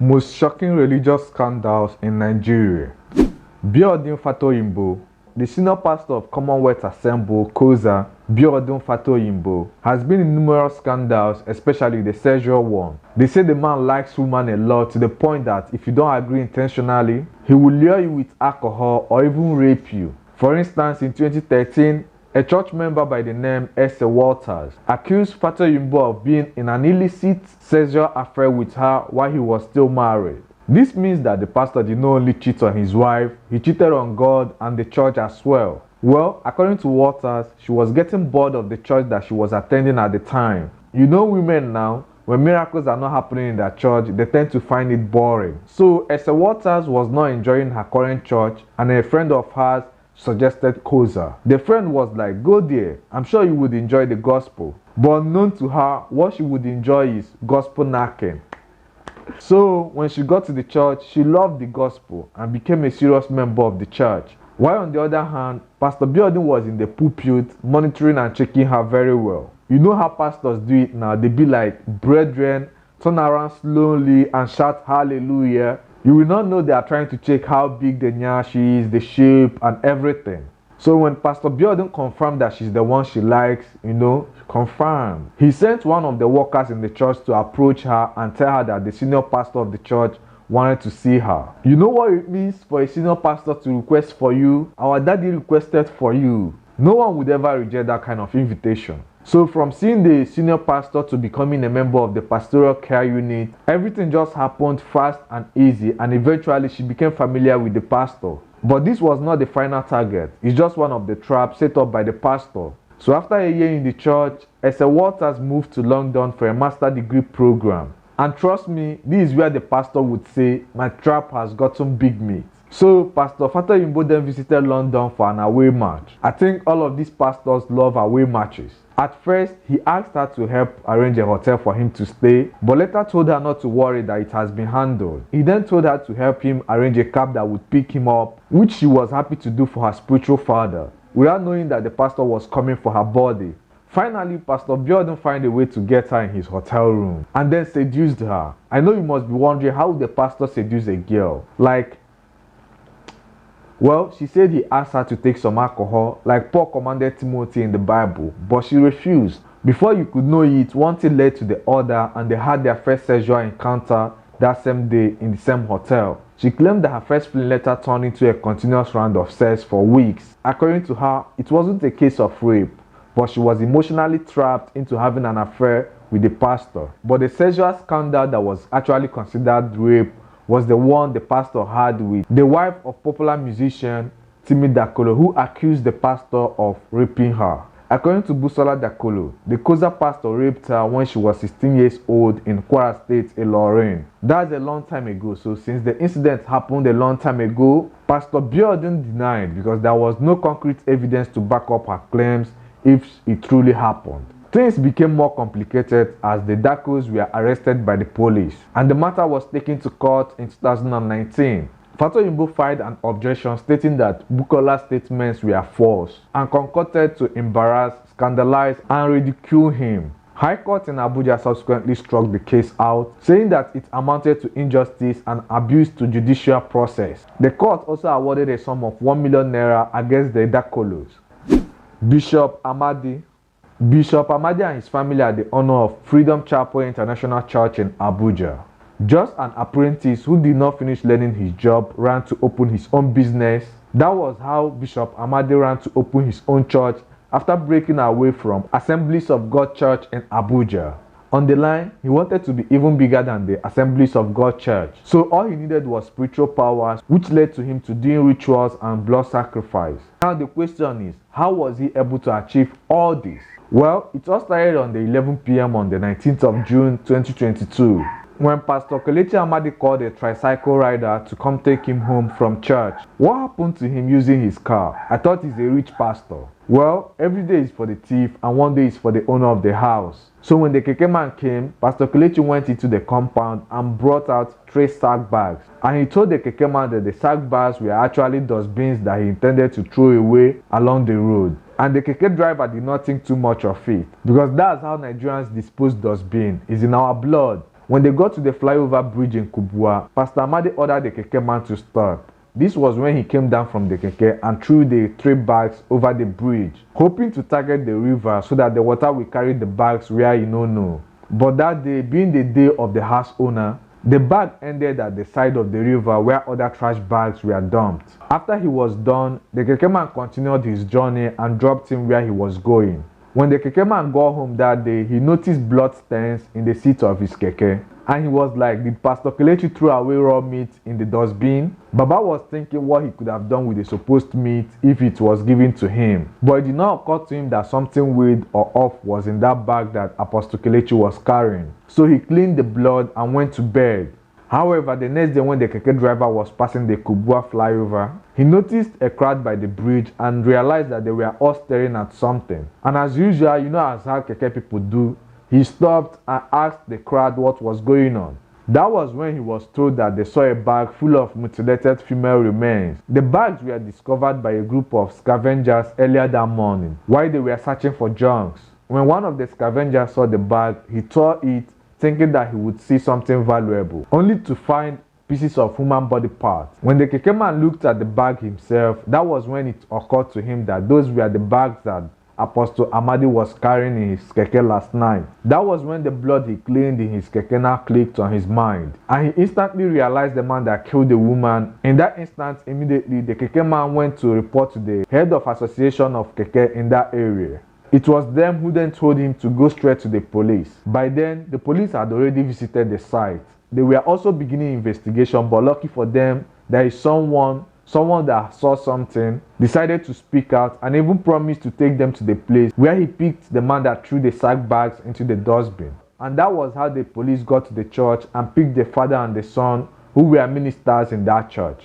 Most shocking religious scandals in Nigeria. Biodun Fatoyinbo, the senior pastor of Commonwealth Assembly, Koza, Biodun Fatoyinbo, has been in numerous scandals, especially the sexual one. They say the man likes women a lot to the point that if you don't agree intentionally, he will lure you with alcohol or even rape you. For instance, in 2013, a church member by the name S. Walters accused Fatoyinbo of being in an illicit sexual affair with her while he was still married. This means that the pastor did not only cheat on his wife, he cheated on God and the church as well. Well, according to Walters, she was getting bored of the church that she was attending at the time. You know women now, when miracles are not happening in their church, they tend to find it boring. So, Esther Walters was not enjoying her current church, and a friend of hers suggested Koza. The friend was like, go there, I'm sure you would enjoy the gospel. But unknown to her, what she would enjoy is gospel knacking. So when she got to the church, she loved the gospel and became a serious member of the church. While on the other hand, Pastor Biodun was in the pulpit monitoring and checking her very well. You know how pastors do it now, they be like, brethren, turn around slowly and shout hallelujah. You will not know they are trying to check how big the nyashi is, the shape and everything. So when Pastor Biodun confirmed that she's the one she likes, confirmed. He sent one of the workers in the church to approach her and tell her that the senior pastor of the church wanted to see her. You know what it means for a senior pastor to request for you? Our daddy requested for you. No one would ever reject that kind of invitation. So from seeing the senior pastor to becoming a member of the pastoral care unit, everything just happened fast and easy, and eventually she became familiar with the pastor. But this was not the final target. It's just one of the traps set up by the pastor. So after a year in the church, Esther Walters moved to London for a master degree program. And trust me, this is where the pastor would say, my trap has gotten big meat. So Pastor Fatoyinbo then visited London for an away match. I think all of these pastors love away matches. At first, he asked her to help arrange a hotel for him to stay, but later told her not to worry that it has been handled. He then told her to help him arrange a cab that would pick him up, which she was happy to do for her spiritual father, without knowing that the pastor was coming for her body. Finally, Pastor Biodun found a way to get her in his hotel room and then seduced her. I know you must be wondering, how would the pastor seduce a girl? Well, she said he asked her to take some alcohol, like Paul commanded Timothy in the Bible, but she refused. Before you could know it, one thing led to the other, and they had their first sexual encounter that same day in the same hotel. She claimed that her first feeling later turned into a continuous round of sex for weeks. According to her, it wasn't a case of rape, but she was emotionally trapped into having an affair with the pastor. But the sexual scandal that was actually considered rape was the one the pastor had with the wife of popular musician Timi Dakolo, who accused the pastor of raping her. According to Busola Dakolo, the Koza pastor raped her when she was 16 years old in Kwara State, Ilorin. That's a long time ago, so since the incident happened a long time ago, Pastor Biodun denied because there was no concrete evidence to back up her claims if it truly happened. Things became more complicated as the Dakos were arrested by the police, and the matter was taken to court in 2019. Fatoyinbo filed an objection stating that Bukola's statements were false and concocted to embarrass, scandalize, and ridicule him. High Court in Abuja subsequently struck the case out, saying that it amounted to injustice and abuse to judicial process. The court also awarded a sum of 1 million naira against the Dakolos. Bishop Amadi and his family are the owner of Freedom Chapel International Church in Abuja. Just an apprentice who did not finish learning his job ran to open his own business. That was how Bishop Amadi ran to open his own church after breaking away from Assemblies of God Church in Abuja. On the line, he wanted to be even bigger than the Assemblies of God Church. So all he needed was spiritual powers, which led to him to doing rituals and blood sacrifice. Now the question is, how was he able to achieve all this? Well, it all started on the 11 p.m. on the 19th of June 2022. When Pastor Kelechi Amadi called a tricycle rider to come take him home from church. What happened to him using his car? I thought he's a rich pastor. Well, every day is for the thief and one day is for the owner of the house. So when the keke man came, Pastor Kelechi went into the compound and brought out 3 sack bags. And he told the keke man that the sack bags were actually dustbins that he intended to throw away along the road. And the keke driver did not think too much of it, because that's how Nigerians dispose dustbin. It's in our blood. When they got to the flyover bridge in Kubwa, Pastor Amadi ordered the keke man to stop. This was when he came down from the keke and threw the 3 bags over the bridge, hoping to target the river so that the water will carry the bags where he no know. But that day, being the day of the house owner, the bag ended at the side of the river where other trash bags were dumped. After he was done, the keke man continued his journey and dropped him where he was going. When the keke man got home that day, he noticed blood stains in the seat of his keke. And he was like, did Pastor Kelechi throw away raw meat in the dustbin? Baba was thinking what he could have done with the supposed meat if it was given to him. But it did not occur to him that something weird or off was in that bag that Apostle Kelechi was carrying. So he cleaned the blood and went to bed. However, the next day when the keke driver was passing the Kubwa flyover, he noticed a crowd by the bridge and realized that they were all staring at something. And as usual, as how keke people do, he stopped and asked the crowd what was going on. That was when he was told that they saw a bag full of mutilated female remains. The bags were discovered by a group of scavengers earlier that morning while they were searching for junks. When one of the scavengers saw the bag, he tore it thinking that he would see something valuable, only to find pieces of human body parts. When the keke man looked at the bag himself, that was when it occurred to him that those were the bags that Apostle Amadi was carrying in his keke last night. That was when the blood he cleaned in his keke now clicked on his mind. And he instantly realized the man that killed the woman. In that instant, immediately, the keke man went to report to the head of association of keke in that area. It was them who then told him to go straight to the police. By then, the police had already visited the site. They were also beginning investigation, but lucky for them, there is someone that saw something, decided to speak out and even promised to take them to the place where he picked the man that threw the sack bags into the dustbin. And that was how the police got to the church and picked the father and the son who were ministers in that church.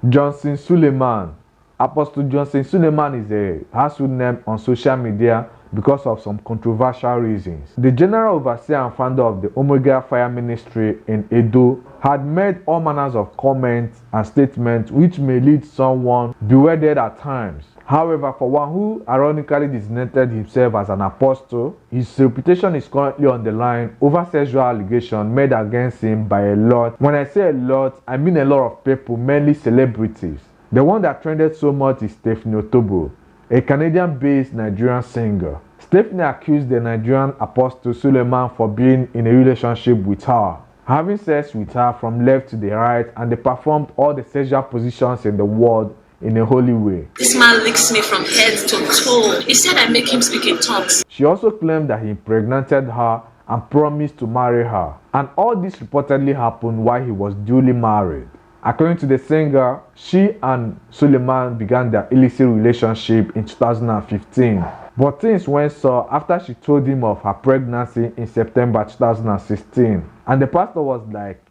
Johnson Suleman. Apostle Johnson Suleman is a household name on social media because of some controversial reasons. The general overseer and founder of the Omega Fire Ministry in Edo had made all manners of comments and statements which may lead someone bewildered at times. However, for one who ironically designated himself as an apostle, his reputation is currently on the line over sexual allegations made against him by a lot. When I say a lot, I mean a lot of people, mainly celebrities. The one that trended so much is Stephanie Otobo, a Canadian-based Nigerian singer. Stephanie accused the Nigerian apostle Suleman for being in a relationship with her, having sex with her from left to the right, and they performed all the sexual positions in the world in a holy way. This man licks me from head to toe. He said I make him speak in tongues. She also claimed that he impregnated her and promised to marry her. And all this reportedly happened while he was duly married. According to the singer, she and Suleman began their illicit relationship in 2015. But things went sour after she told him of her pregnancy in September 2016. And the pastor was like,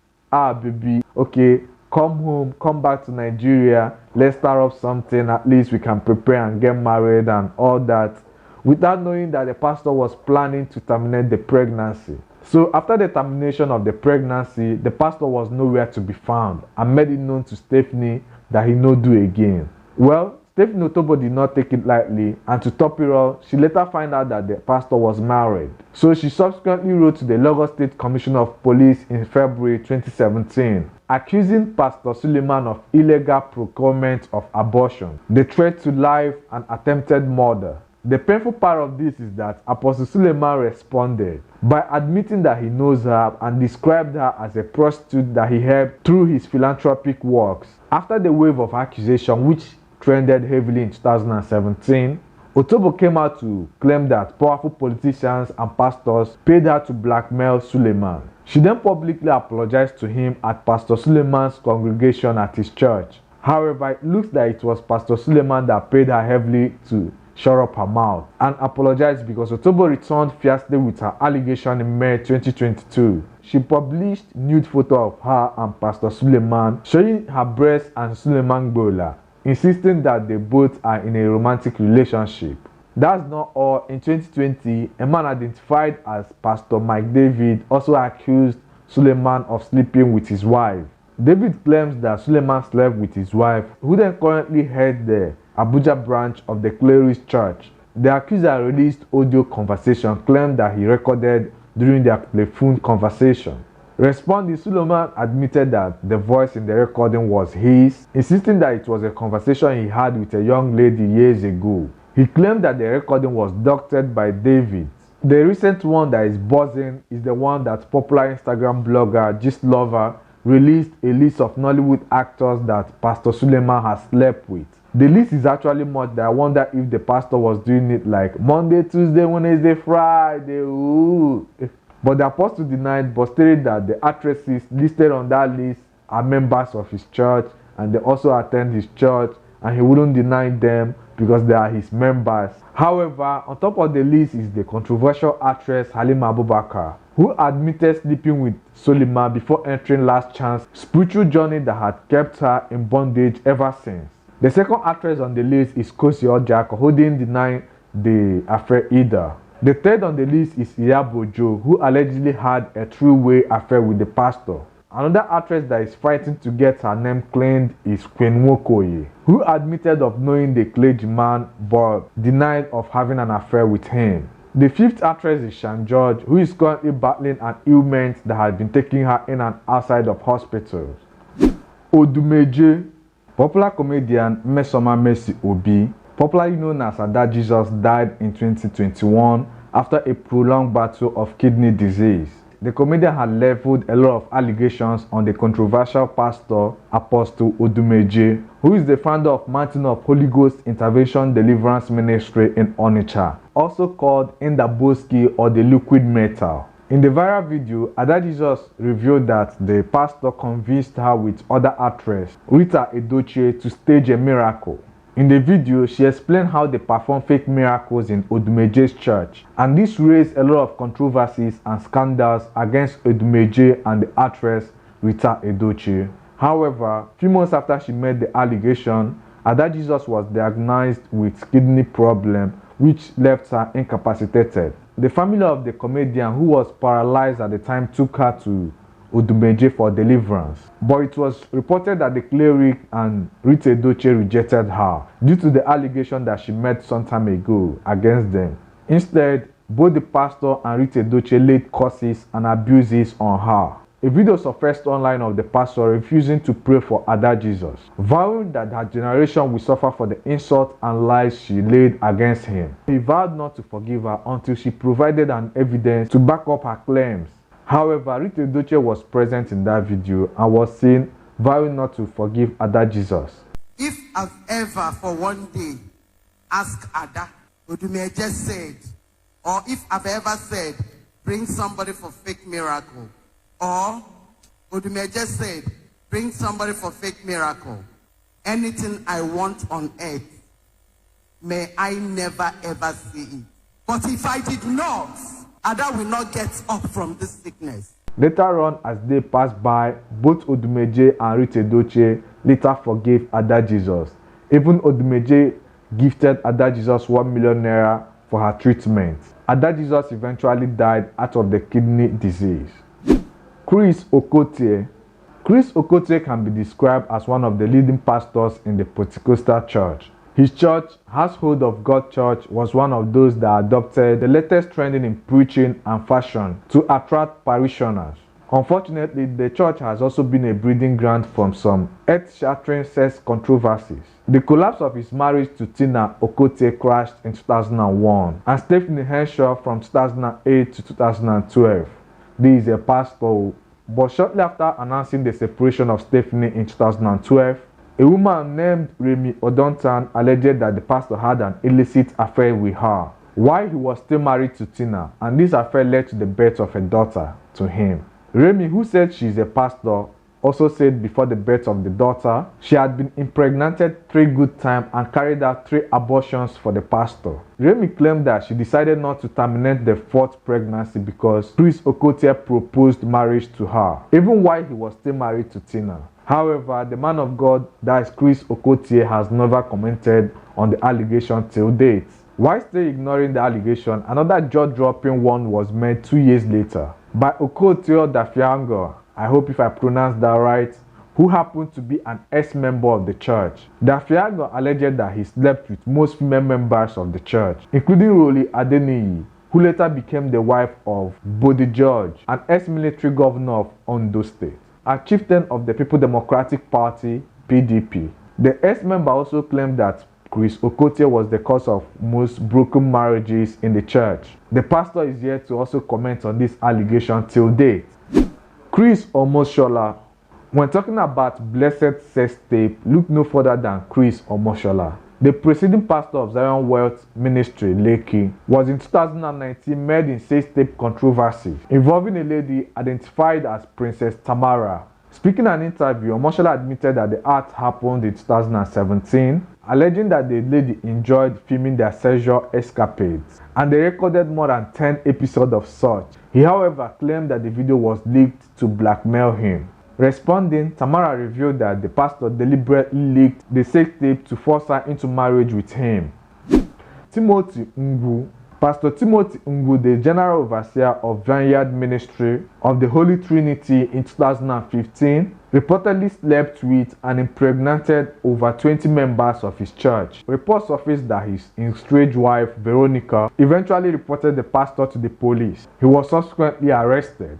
baby, okay, come home, come back to Nigeria, let's start up something, at least we can prepare and get married and all that, without knowing that the pastor was planning to terminate the pregnancy. So after the termination of the pregnancy, the pastor was nowhere to be found and made it known to Stephanie that he no do again. Well, Stephanie Otobo did not take it lightly, and to top it all, she later found out that the pastor was married. So she subsequently wrote to the Lagos State Commissioner of Police in February 2017, accusing Pastor Suleman of illegal procurement of abortion, the threat to life, and attempted murder. The painful part of this is that Apostle Suleman responded by admitting that he knows her and described her as a prostitute that he helped through his philanthropic works. After the wave of accusation which trended heavily in 2017, Otobo came out to claim that powerful politicians and pastors paid her to blackmail Suleman. She then publicly apologized to him at Pastor Suleman's congregation at his church. However, it looks like it was Pastor Suleman that paid her heavily to shut up her mouth and apologized because Otobo returned fiercely with her allegation in May 2022. She published nude photo of her and Pastor Suleman showing her breasts and Suleman Gbola, insisting that they both are in a romantic relationship. That's not all. In 2020, a man identified as Pastor Mike David also accused Suleman of sleeping with his wife. David claims that Suleman slept with his wife, who then currently heads the Abuja branch of the Claris Church. The accuser released audio conversation claimed that he recorded during their telephone conversation. Responding, Suleman admitted that the voice in the recording was his, insisting that it was a conversation he had with a young lady years ago. He claimed that the recording was doctored by David. The recent one that is buzzing is the one that popular Instagram blogger Gist Lover released a list of Nollywood actors that Pastor Suleman has slept with. The list is actually much that I wonder if the pastor was doing it like Monday, Tuesday, Wednesday, Friday. Ooh. But the apostle denied but stated that the actresses listed on that list are members of his church and they also attend his church, and he wouldn't deny them because they are his members. However, on top of the list is the controversial actress Halima Abubakar, who admitted sleeping with Suleman before entering Last Chance, spiritual journey that had kept her in bondage ever since. The second actress on the list is Kosi Ojako, who didn't deny the affair either. The third on the list is Iyabo, who allegedly had a three-way affair with the pastor. Another actress that is fighting to get her name cleaned is Queen Wokoye, who admitted of knowing the clergyman but denied of having an affair with him. The fifth actress is Shan George, who is currently battling an ailment that has been taking her in and outside of hospitals. Odume, popular comedian Mmesoma Mercy Obi, popularly known as Ada Jesus, died in 2021 after a prolonged battle of kidney disease. The comedian had leveled a lot of allegations on the controversial pastor Apostle Odume, who is the founder of Mountain of Holy Ghost Intervention Deliverance Ministry in Onitsha, also called Indaboski or the Liquid Metal. In the viral video, Ada Jesus revealed that the pastor convinced her with other actress Rita Edochie to stage a miracle. In the video, she explained how they perform fake miracles in Odumeje's church, and this raised a lot of controversies and scandals against Odumeje and the actress Rita Edochie. However, few months after she made the allegation, Ada Jesus was diagnosed with kidney problem, which left her incapacitated. The family of the comedian, who was paralyzed at the time, took her to Odumeje for deliverance, but it was reported that the cleric and Rita Edochie rejected her due to the allegation that she made some time ago against them. Instead, both the pastor and Rita Edochie laid curses and abuses on her. A video surfaced online of the pastor refusing to pray for Ada Jesus, vowing that her generation will suffer for the insult and lies she laid against him. He vowed not to forgive her until she provided an evidence to back up her claims. However, Rita Edochie was present in that video and was seen vowing not to forgive Ada Jesus. If I've ever for one day asked Ada, Odume just said, or if I've ever said, bring somebody for fake miracle, or Odume just said, bring somebody for fake miracle, anything I want on earth, may I never ever see it. But if I did not, Ada will not get up from this sickness. Later on, as they passed by, both Odumeje and Rita Edochie later forgave Ada Jesus. Even Odumeje gifted Ada Jesus 1 million naira for her treatment. Ada Jesus eventually died out of the kidney disease. Chris Okotie. Chris Okotie can be described as one of the leading pastors in the Pentecostal church. His church, Household of God Church, was one of those that adopted the latest trending in preaching and fashion to attract parishioners. Unfortunately, the church has also been a breeding ground from some earth-shattering sex controversies. The collapse of his marriage to Tina Okotie crashed in 2001, and Stephanie Henshaw from 2008 to 2012. This is a pastor, but shortly after announcing the separation of Stephanie in 2012, a woman named Remi Odontan alleged that the pastor had an illicit affair with her while he was still married to Tina, and this affair led to the birth of a daughter to him. Remi, who said she is a pastor, also said before the birth of the daughter, she had been impregnated 3 good times and carried out 3 abortions for the pastor. Remi claimed that she decided not to terminate the 4th pregnancy because Chris Okotie proposed marriage to her, even while he was still married to Tina. However, the man of God, that is Chris Okotie, has never commented on the allegation till date. While still ignoring the allegation, another jaw-dropping one was made 2 years later by Okotie Dafiango, I hope if I pronounced that right, who happened to be an ex-member of the church. Dafiango alleged that he slept with most female members of the church, including Roli Adeniyi, who later became the wife of Bodi George, an ex-military governor of Ondo State, a chieftain of the People Democratic Party, PDP. The ex-member also claimed that Chris Okotie was the cause of most broken marriages in the church. The pastor is yet to also comment on this allegation till date. Chris Omoshola, when talking about blessed sex tape, look no further than Chris Omoshola. The preceding pastor of Zion Wealth Ministry, Lekki, was in 2019 made in sex tape controversy involving a lady identified as Princess Tamara. Speaking in an interview, Omoshola admitted that the act happened in 2017, alleging that the lady enjoyed filming their sexual escapades, and they recorded more than 10 episodes of such. He, however, claimed that the video was leaked to blackmail him. Responding, Tamara revealed that the pastor deliberately leaked the sex tape to force her into marriage with him. Timothy Ngwu. Pastor Timothy Ngwu, the General Overseer of Vineyard Ministry of the Holy Trinity in 2015, reportedly slept with and impregnated over 20 members of his church. Reports surfaced that his estranged wife, Veronica, eventually reported the pastor to the police. He was subsequently arrested.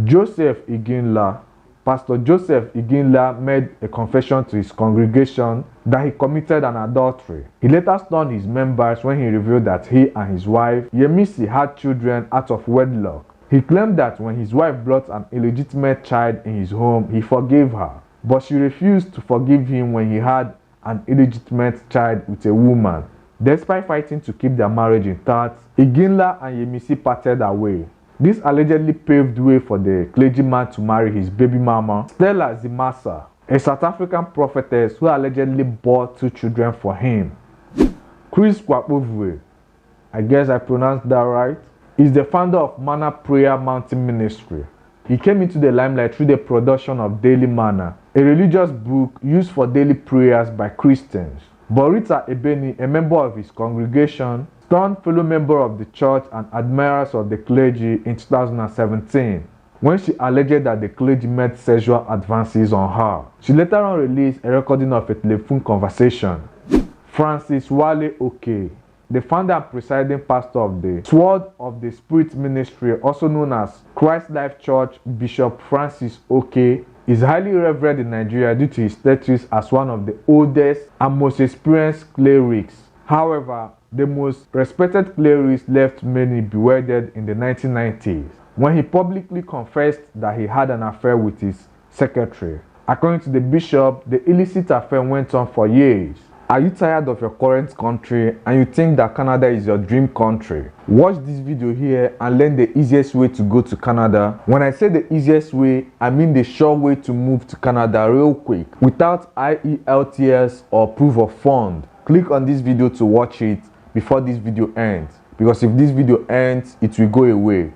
Joseph Iginla. Pastor Joseph Iginla made a confession to his congregation that he committed an adultery. He later stunned his members when he revealed that he and his wife, Yemisi, had children out of wedlock. He claimed that when his wife brought an illegitimate child in his home, he forgave her, but she refused to forgive him when he had an illegitimate child with a woman. Despite fighting to keep their marriage intact, Iginla and Yemisi parted away. This allegedly paved way for the clergyman to marry his baby mama, Stella Zimasa, a South African prophetess who allegedly bore 2 children for him. Chris Kwapovwe, I guess I pronounced that right, is the founder of Manna Prayer Mountain Ministry. He came into the limelight through the production of Daily Manna, a religious book used for daily prayers by Christians. Borita Ebeni, a member of his congregation, turned fellow member of the church and admirers of the clergy in 2017 when she alleged that the clergy made sexual advances on her. She later on released a recording of a telephone conversation. Francis Wale Oke, the founder and presiding pastor of the Sword of the Spirit Ministry, also known as Christ Life Church, Bishop Francis Oke, is highly revered in Nigeria due to his status as one of the oldest and most experienced clerics. However, the most respected clerics left many bewildered in the 1990s when he publicly confessed that he had an affair with his secretary. According to the bishop, the illicit affair went on for years. Are you tired of your current country and you think that Canada is your dream country? Watch this video here and learn the easiest way to go to Canada. When I say the easiest way, I mean the sure way to move to Canada real quick without IELTS or proof of fund. Click on this video to watch it before this video ends, because if this video ends, it will go away.